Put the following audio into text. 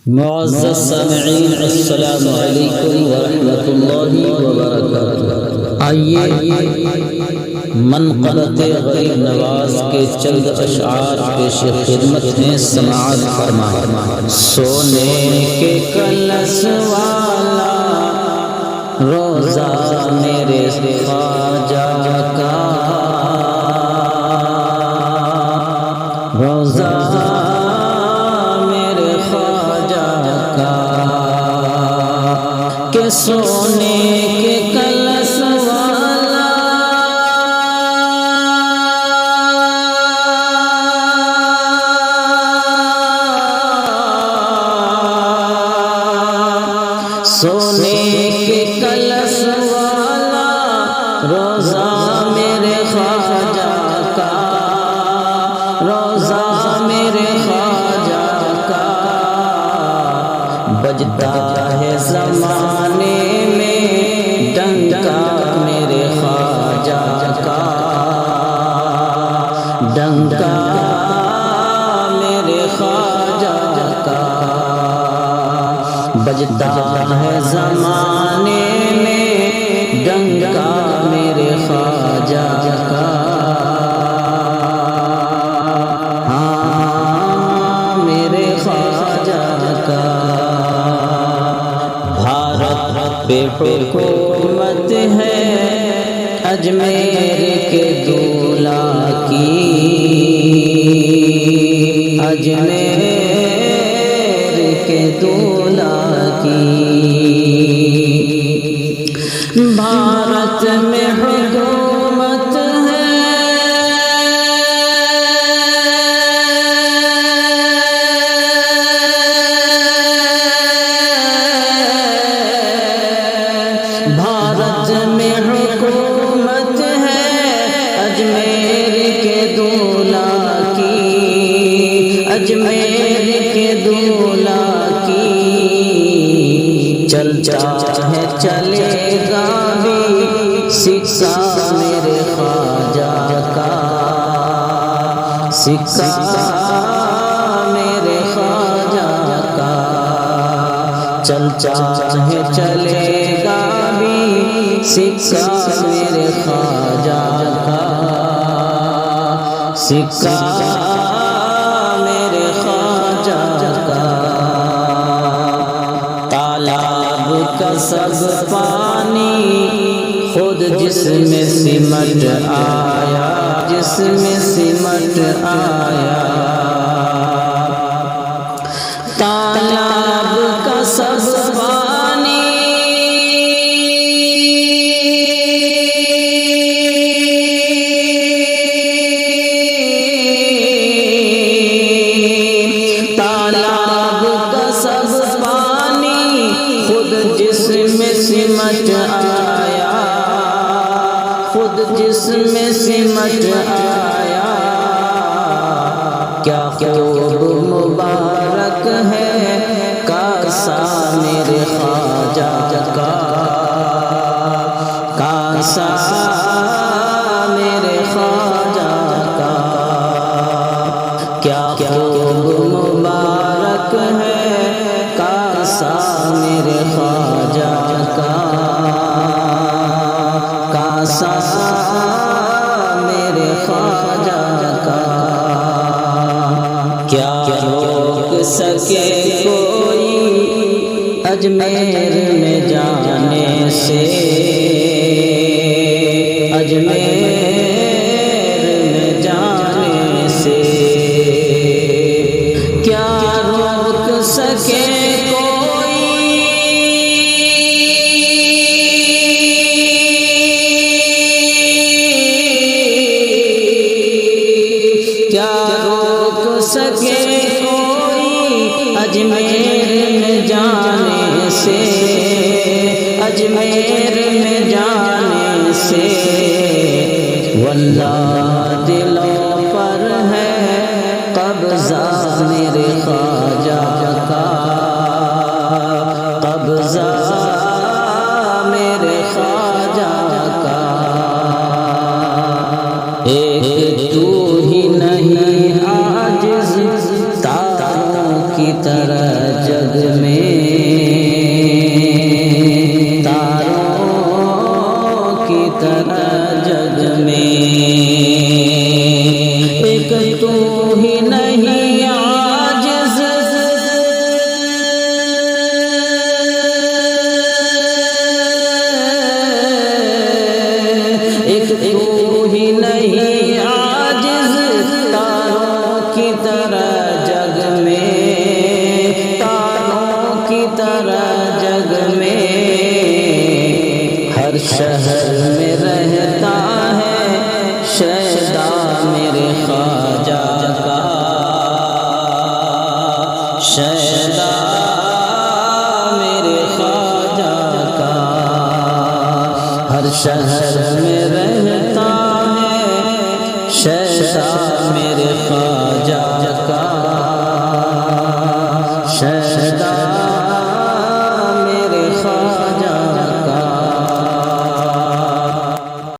معزز سامعین، السلام علیکم ورحمۃ اللہ وبرکاتہ۔ آئیے منقبت غریب نواز کے چند اشعار پیش خدمت میں سماعت فرمائیں۔ سونے کے کلش والا روزہ میرے خواجہ کا، روزہ کہ سونے کے کلش والا سونے کے کلش والا روزہ میرے خواجہ کا، روزہ میرے خواجہ کا بجتا ہے زمانے میں ڈنکا میرے خواجہ کا، ڈنکا میرے خواجہ کا بجتا ہے زمانے میں ڈنکا میرے خواجہ کا۔ ہاں میرے خواجہ کا بے حکومت ہے اجمیر کے دولہ کی، اجمیر کے دولہ کی، بھارت میں حکومت ہے بھارت میں حکومت ہے اجمیر کے دولہ کی، اجمیر کے دولہ کی، چلتا ہے چلے گا بھی سکہ میرے خواجہ کا، سکہ میرے خواجہ کا چلتا ہے چلے گا بھی سکہ میرے خواجہ کا، سکہ میرے خواجہ کا۔ تالاب کا سب پانی خود جس میں سمٹ آیا، جس میں سمٹ آیا، تالاب کا سب پانی تالاب کا سب پانی خود جس میں سمٹ آیا، خود جس میں سمٹ آیا، کیا خوب مبارک ہے کاسا میرے خواجہ کا، کاسا میرے خواجہ کا، کیا خوب مبارک ہے کاسا میرے خواجہ کا، کاسا میرے خواجہ کا۔ کیا روک سکے کوئی اجمیر میں جانے سے، اجمیر میں جانے سے، کیا روک سکے سکے کوئی اجمیر میں جانے سے، اجمیر میں جانے سے، واللہ دلوں پر ہے قبضہ میرے خواجہ کا، قبضہ میرے خواجہ کا۔ ایک تو ہی نہیں عاجز تاروں کی طرح جگ شہر میں رہتا ہے شیدا میرے خواجہ کا، شیدا